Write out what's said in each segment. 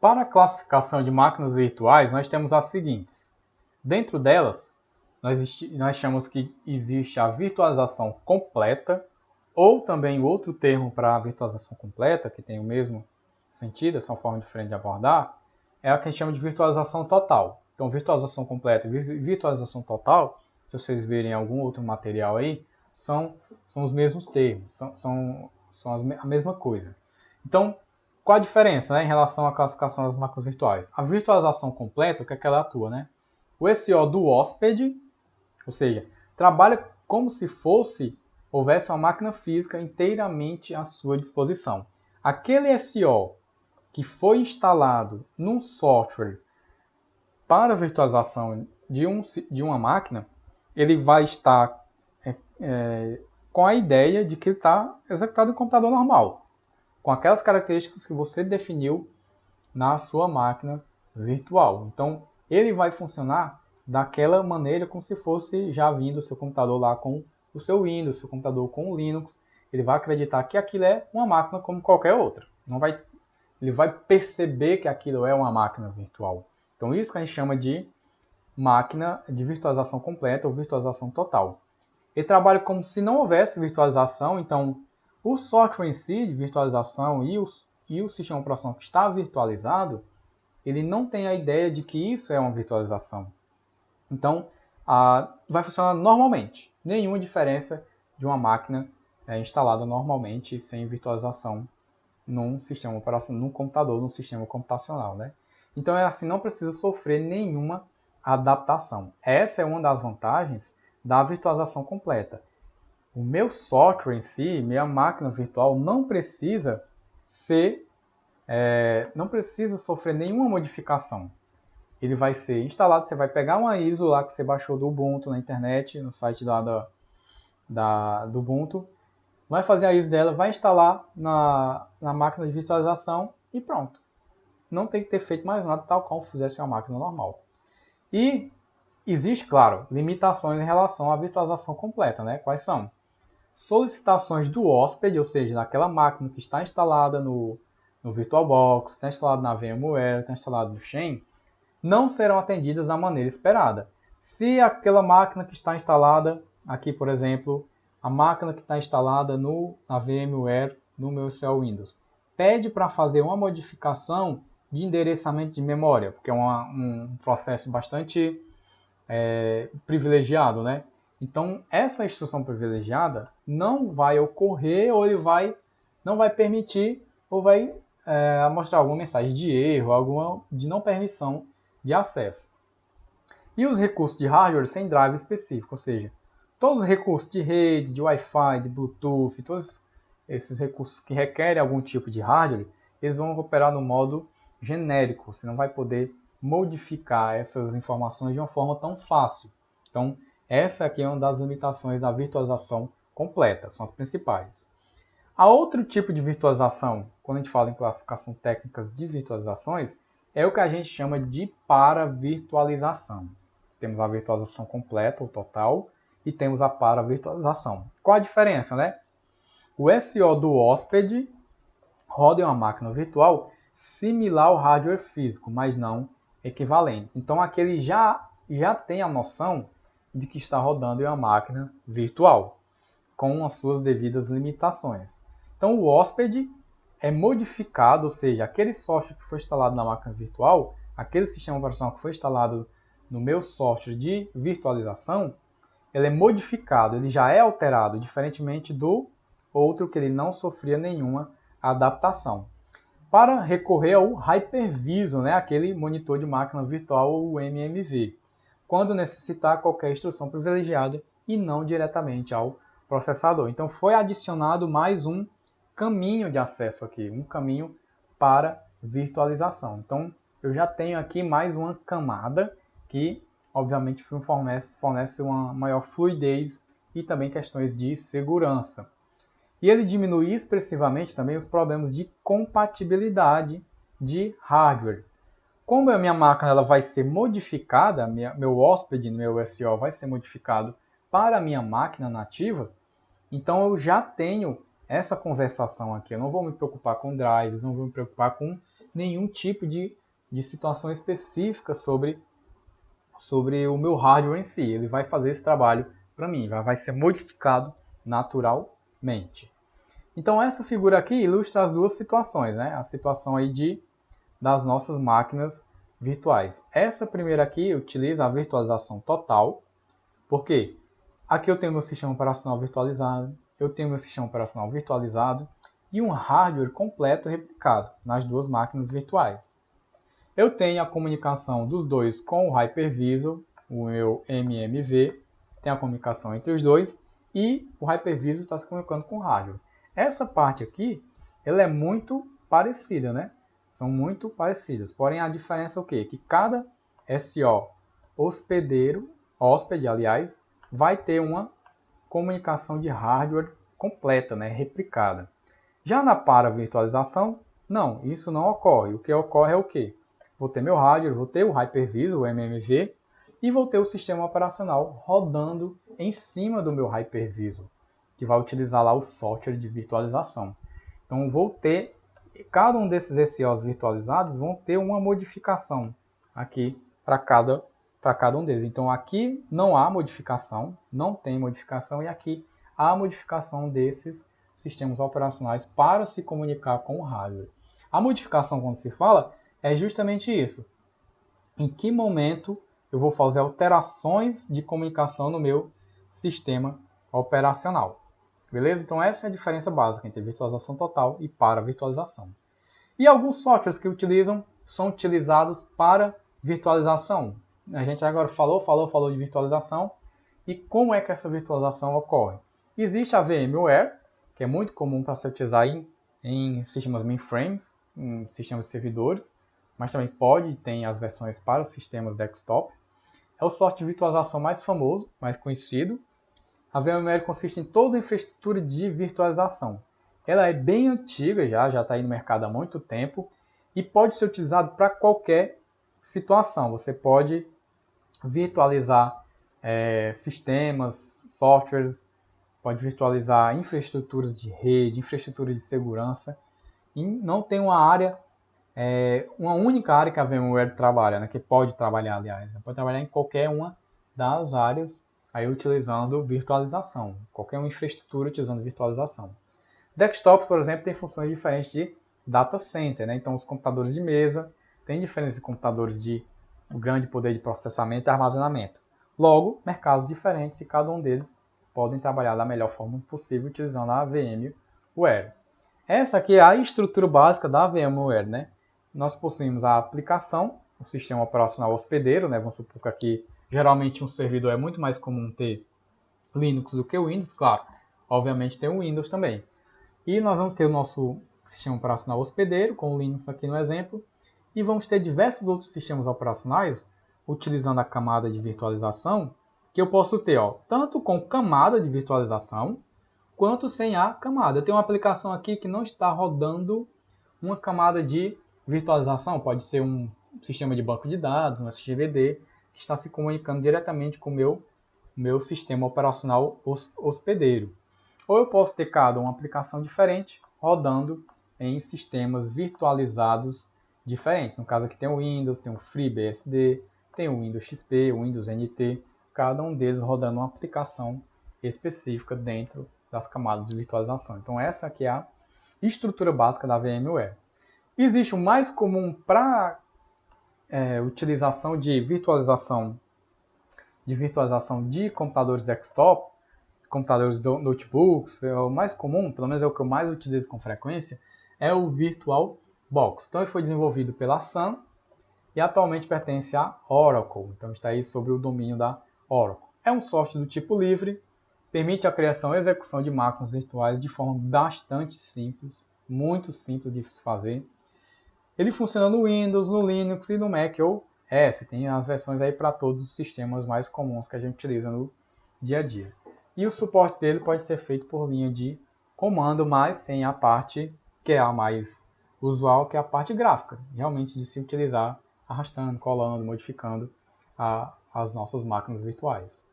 Para a classificação de máquinas virtuais, nós temos as seguintes. Dentro delas, nós chamamos que existe a virtualização completa, ou também outro termo para a virtualização completa, que tem o mesmo sentido, essa é uma forma diferente de abordar, é a que a gente chama de virtualização total. Então, virtualização completa e virtualização total, se vocês verem algum outro material aí, são os mesmos termos, são a mesma coisa. Então, qual a diferença, né, em relação à classificação das máquinas virtuais? A virtualização completa, o que é que ela atua, né? O SO do hóspede, ou seja, trabalha como se houvesse uma máquina física inteiramente à sua disposição. Aquele SO que foi instalado num software para virtualização de uma máquina, ele vai estar com a ideia de que está executado em um computador normal, com aquelas características que você definiu na sua máquina virtual. Então, ele vai funcionar daquela maneira como se fosse já vindo o seu computador lá com o seu Windows, seu computador com o Linux. Ele vai acreditar que aquilo é uma máquina como qualquer outra. Ele vai perceber que aquilo é uma máquina virtual. Então, isso que a gente chama de máquina de virtualização completa ou virtualização total. Ele trabalha como se não houvesse virtualização, então o software em si de virtualização e o sistema operacional que está virtualizado, ele não tem a ideia de que isso é uma virtualização. Então, vai funcionar normalmente. Nenhuma diferença de uma máquina instalada normalmente, sem virtualização, num sistema operacional, num computador, num sistema computacional, né? Então, é assim, não precisa sofrer nenhuma adaptação. Essa é uma das vantagens da virtualização completa. O meu software em si, minha máquina virtual, não precisa sofrer nenhuma modificação. Ele vai ser instalado, você vai pegar uma ISO lá que você baixou do Ubuntu na internet, no site lá do Ubuntu, vai fazer a ISO dela, vai instalar na máquina de virtualização e pronto. Não tem que ter feito mais nada, tal como fizesse uma máquina normal. E existe, claro, limitações em relação à virtualização completa, né? Quais são? Solicitações do hóspede, ou seja, naquela máquina que está instalada no VirtualBox, está instalada na VMware, está instalada no Xen, não serão atendidas da maneira esperada. Se aquela máquina que está instalada, aqui por exemplo, a máquina que está instalada na VMware, no meu Cell Windows, pede para fazer uma modificação de endereçamento de memória, porque é um processo bastante privilegiado, né? Então, essa instrução privilegiada não vai ocorrer ou não vai permitir ou vai mostrar alguma mensagem de erro, alguma de não permissão de acesso. E os recursos de hardware sem drive específico, ou seja, todos os recursos de rede, de Wi-Fi, de Bluetooth, todos esses recursos que requerem algum tipo de hardware, eles vão operar no modo genérico. Você não vai poder modificar essas informações de uma forma tão fácil. Então, essa aqui é uma das limitações da virtualização completa, são as principais. Há outro tipo de virtualização, quando a gente fala em classificação técnicas de virtualizações, é o que a gente chama de para-virtualização. Temos a virtualização completa ou total e temos a para-virtualização. Qual a diferença, né? O SO do hóspede roda em uma máquina virtual similar ao hardware físico, mas não equivalente. Então, aqui ele já tem a noção de que está rodando em uma máquina virtual, com as suas devidas limitações. Então, o hóspede é modificado, ou seja, aquele software que foi instalado na máquina virtual, aquele sistema operacional que foi instalado no meu software de virtualização, ele é modificado, ele já é alterado, diferentemente do outro que ele não sofria nenhuma adaptação. Para recorrer ao Hypervisor, né, aquele monitor de máquina virtual, o MMV, quando necessitar qualquer instrução privilegiada e não diretamente ao processador. Então foi adicionado mais um caminho de acesso aqui, um caminho para virtualização. Então eu já tenho aqui mais uma camada que obviamente fornece uma maior fluidez e também questões de segurança. E ele diminui expressivamente também os problemas de compatibilidade de hardware. Como a minha máquina ela vai ser modificada, meu hóspede, meu SO vai ser modificado para a minha máquina nativa, então eu já tenho essa conversação aqui. Eu não vou me preocupar com drives, não vou me preocupar com nenhum tipo de situação específica sobre o meu hardware em si. Ele vai fazer esse trabalho para mim, vai ser modificado naturalmente. Então essa figura aqui ilustra as duas situações, né? A situação aí das nossas máquinas virtuais. Essa primeira aqui utiliza a virtualização total, porque aqui eu tenho meu sistema operacional virtualizado, eu tenho meu sistema operacional virtualizado e um hardware completo replicado nas duas máquinas virtuais. Eu tenho a comunicação dos dois com o Hypervisor, o meu MMV, tem a comunicação entre os dois, e o Hypervisor está se comunicando com o hardware. Essa parte aqui, ela é muito parecida, né? São muito parecidas, porém a diferença é o quê? Que cada SO hóspede, aliás, vai ter uma comunicação de hardware completa, né? Replicada. Já na para-virtualização, não, isso não ocorre. O que ocorre é o quê? Vou ter meu hardware, vou ter o Hypervisor, o MMV, e vou ter o sistema operacional rodando em cima do meu Hypervisor, que vai utilizar lá o software de virtualização. Então, vou ter, cada um desses SOs virtualizados vão ter uma modificação aqui para cada um deles. Então, aqui não há modificação, não tem modificação, e aqui há modificação desses sistemas operacionais para se comunicar com o hardware. A modificação, quando se fala, é justamente isso. Em que momento eu vou fazer alterações de comunicação no meu sistema operacional. Beleza? Então essa é a diferença básica entre virtualização total e para-virtualização. E alguns softwares que são utilizados para virtualização. A gente agora falou de virtualização. E como é que essa virtualização ocorre? Existe a VMware, que é muito comum para se utilizar em sistemas mainframes, em sistemas de servidores, mas também tem as versões para os sistemas desktop. É o software de virtualização mais famoso, mais conhecido. A VMware consiste em toda a infraestrutura de virtualização. Ela é bem antiga, já está aí no mercado há muito tempo, e pode ser utilizado para qualquer situação. Você pode virtualizar sistemas, softwares, pode virtualizar infraestruturas de rede, infraestruturas de segurança, e não tem uma única área que a VMware trabalha, né, que pode trabalhar, aliás. Pode trabalhar em qualquer uma das áreas aí utilizando virtualização. Qualquer uma infraestrutura utilizando virtualização. Desktops, por exemplo, tem funções diferentes de data center, né? Então, os computadores de mesa têm diferenças de computadores de grande poder de processamento e armazenamento. Logo, mercados diferentes e cada um deles podem trabalhar da melhor forma possível utilizando a VMware. Essa aqui é a estrutura básica da VMware, né? Nós possuímos a aplicação, o sistema operacional hospedeiro, né? Vamos supor que aqui geralmente um servidor é muito mais comum ter Linux do que o Windows, claro. Obviamente tem o Windows também. E nós vamos ter o nosso sistema operacional hospedeiro, com o Linux aqui no exemplo, e vamos ter diversos outros sistemas operacionais utilizando a camada de virtualização, que eu posso ter tanto com camada de virtualização, quanto sem a camada. Eu tenho uma aplicação aqui que não está rodando uma camada de virtualização, pode ser um sistema de banco de dados, um SGBD, que está se comunicando diretamente com o meu sistema operacional hospedeiro. Ou eu posso ter cada uma aplicação diferente rodando em sistemas virtualizados diferentes. No caso aqui tem o Windows, tem o FreeBSD, tem o Windows XP, o Windows NT, cada um deles rodando uma aplicação específica dentro das camadas de virtualização. Então essa aqui é a estrutura básica da VMware. Existe o mais comum para utilização de virtualização de computadores desktop, computadores notebooks, o mais comum, pelo menos é o que eu mais utilizo com frequência, é o VirtualBox. Então ele foi desenvolvido pela Sun e atualmente pertence à Oracle. Então está aí sobre o domínio da Oracle. É um software do tipo livre, permite a criação e execução de máquinas virtuais de forma bastante simples, muito simples de se fazer. Ele funciona no Windows, no Linux e no Mac OS. Tem as versões aí para todos os sistemas mais comuns que a gente utiliza no dia a dia. E o suporte dele pode ser feito por linha de comando, mas tem a parte que é a mais usual, que é a parte gráfica, realmente de se utilizar arrastando, colando, modificando as nossas máquinas virtuais.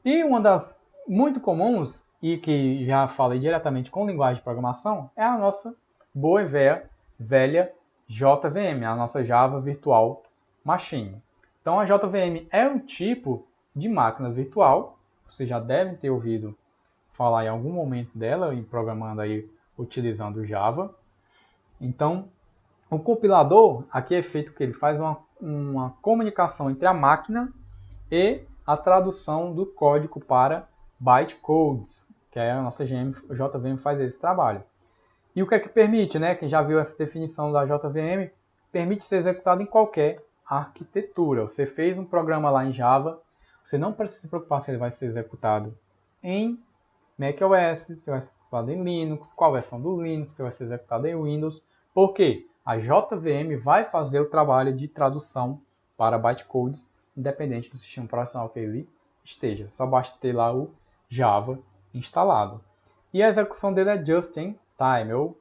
E uma das muito comuns, e que já falei diretamente com linguagem de programação, é a nossa boa e velha JVM, a nossa Java Virtual Machine. Então a JVM é um tipo de máquina virtual, vocês já devem ter ouvido falar em algum momento dela, em programando aí utilizando Java. Então, o compilador, aqui é feito que ele faz uma comunicação entre a máquina e a tradução do código para bytecodes, que é a nossa JVM faz esse trabalho. E o que é que permite, né? Quem já viu essa definição da JVM, permite ser executado em qualquer arquitetura. Você fez um programa lá em Java, você não precisa se preocupar se ele vai ser executado em macOS, se vai ser executado em Linux, qual versão do Linux, se vai ser executado em Windows. Por quê? A JVM vai fazer o trabalho de tradução para bytecodes, independente do sistema operacional que ele esteja. Só basta ter lá o Java instalado. E a execução dele é just in time, ou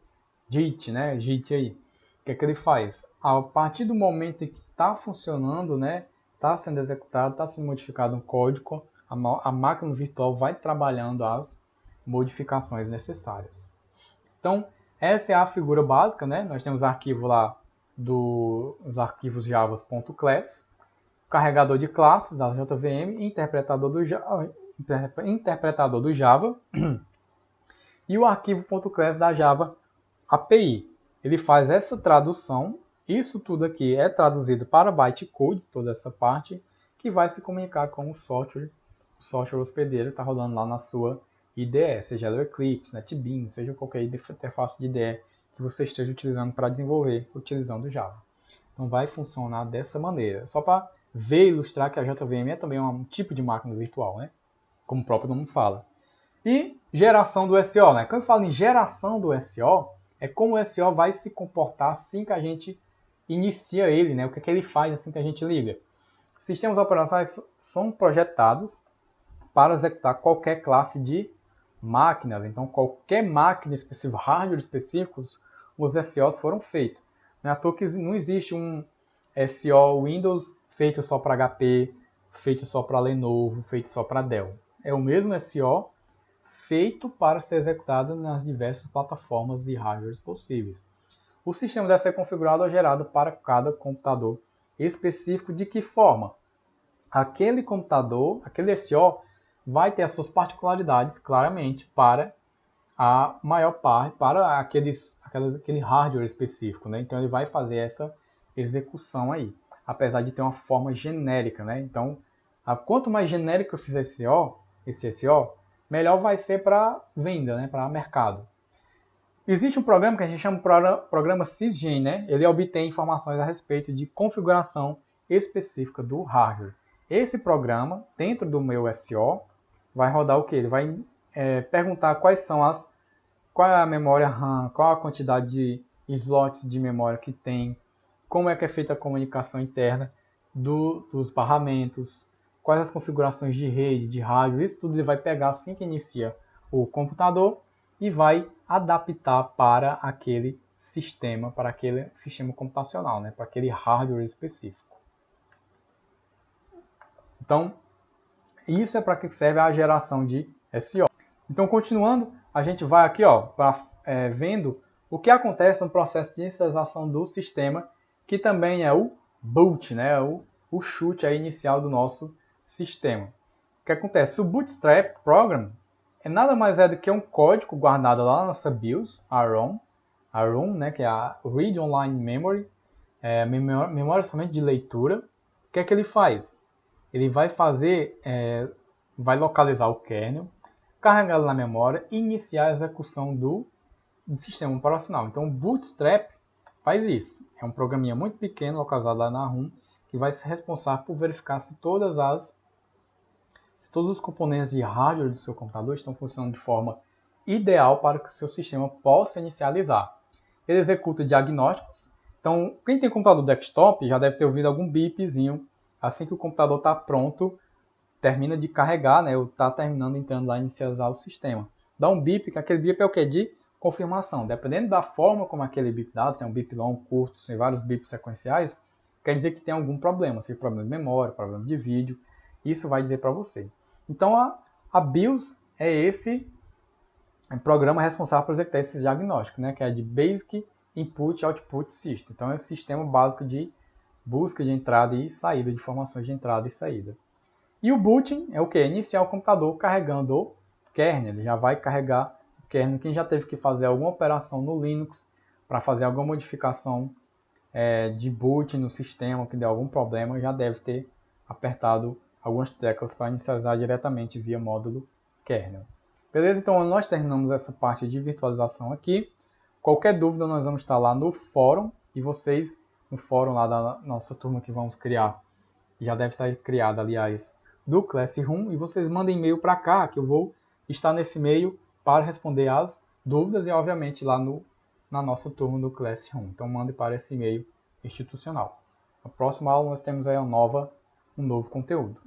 JIT, né? JIT aí. O que é que ele faz? A partir do momento em que está funcionando, né? Está sendo executado, está sendo modificado um código, a máquina virtual vai trabalhando as modificações necessárias. Então, essa é a figura básica, né? Nós temos arquivo lá dos arquivos javas.class, carregador de classes da JVM, interpretador do Java e o arquivo.class da Java API. Ele faz essa tradução, isso tudo aqui é traduzido para bytecodes, toda essa parte, que vai se comunicar com o software hospedeiro que está rodando lá na sua IDE, seja ela o Eclipse, NetBeans, seja qualquer interface de IDE que você esteja utilizando para desenvolver utilizando o Java. Então vai funcionar dessa maneira. Só para ver e ilustrar que a JVM é também um tipo de máquina virtual, né? Como o próprio nome fala. E geração do SO, né? Quando eu falo em geração do SO, é como o SO vai se comportar assim que a gente inicia ele, né? O que é que ele faz assim que a gente liga. Sistemas operacionais são projetados para executar qualquer classe de máquinas. Então, qualquer máquina específica, hardware específicos, os SOs foram feitos. Não é à toa que não existe um SO Windows feito só para HP, feito só para Lenovo, feito só para Dell. É o mesmo SO feito para ser executado nas diversas plataformas e hardwares possíveis. O sistema deve ser configurado ou gerado para cada computador específico. De que forma? Aquele computador, aquele SO, vai ter as suas particularidades, claramente, para a maior parte, para aquele hardware específico, né? Então ele vai fazer essa execução aí, apesar de ter uma forma genérica, né? Então, quanto mais genérico eu fizer esse SO, melhor vai ser para venda, né? Para mercado. Existe um programa que a gente chama de programa Sysgen, né? Ele obtém informações a respeito de configuração específica do hardware. Esse programa, dentro do meu SO, vai rodar o que? Ele vai perguntar qual é a memória RAM, qual a quantidade de slots de memória que tem, como é que é feita a comunicação interna dos barramentos, quais as configurações de rede, de rádio, isso tudo ele vai pegar assim que inicia o computador e vai adaptar para aquele sistema computacional, né, para aquele hardware específico. Então, isso é para que serve a geração de SO. Então, continuando, a gente vai aqui vendo o que acontece no processo de inicialização do sistema, que também é o boot, né? o chute inicial do nosso sistema. O que acontece? O Bootstrap Program é nada mais do que um código guardado lá na nossa BIOS, a ROM, né? Que é a Read Online Memory, memória somente de leitura. O que é que ele faz? Ele vai vai localizar o kernel, carregá-lo na memória e iniciar a execução do sistema operacional. Então, o Bootstrap faz isso. É um programinha muito pequeno, localizado lá na ROM, que vai ser responsável por verificar se todos os componentes de hardware do seu computador estão funcionando de forma ideal para que o seu sistema possa inicializar. Ele executa diagnósticos. Então, quem tem computador desktop já deve ter ouvido algum bipzinho assim que o computador está pronto, termina de carregar, né, ou está terminando entrando lá inicializar o sistema. Dá um bip, que aquele bip é o que? De confirmação. Dependendo da forma como aquele bip dá, se é um bip longo, curto, se vários bips sequenciais, quer dizer que tem algum problema, seja problema de memória, problema de vídeo, isso vai dizer para você. Então a BIOS é esse programa responsável por executar esse diagnóstico, né, que é de Basic Input Output System. Então é o sistema básico de busca de entrada e saída, de informações de entrada e saída. E o booting é o que? Iniciar o computador carregando o kernel. Ele já vai carregar o kernel. Quem já teve que fazer alguma operação no Linux para fazer alguma modificação de boot no sistema, que deu algum problema, já deve ter apertado algumas teclas para inicializar diretamente via módulo kernel. Beleza? Então nós terminamos essa parte de virtualização aqui. Qualquer dúvida nós vamos estar lá no fórum e vocês no fórum lá da nossa turma que vamos criar, já deve estar criada, aliás, do Classroom, e vocês mandem e-mail para cá que eu vou estar nesse e-mail para responder as dúvidas e obviamente lá na nossa turma do Classroom. Então mande para esse e-mail institucional. Na próxima aula nós temos aí um novo conteúdo.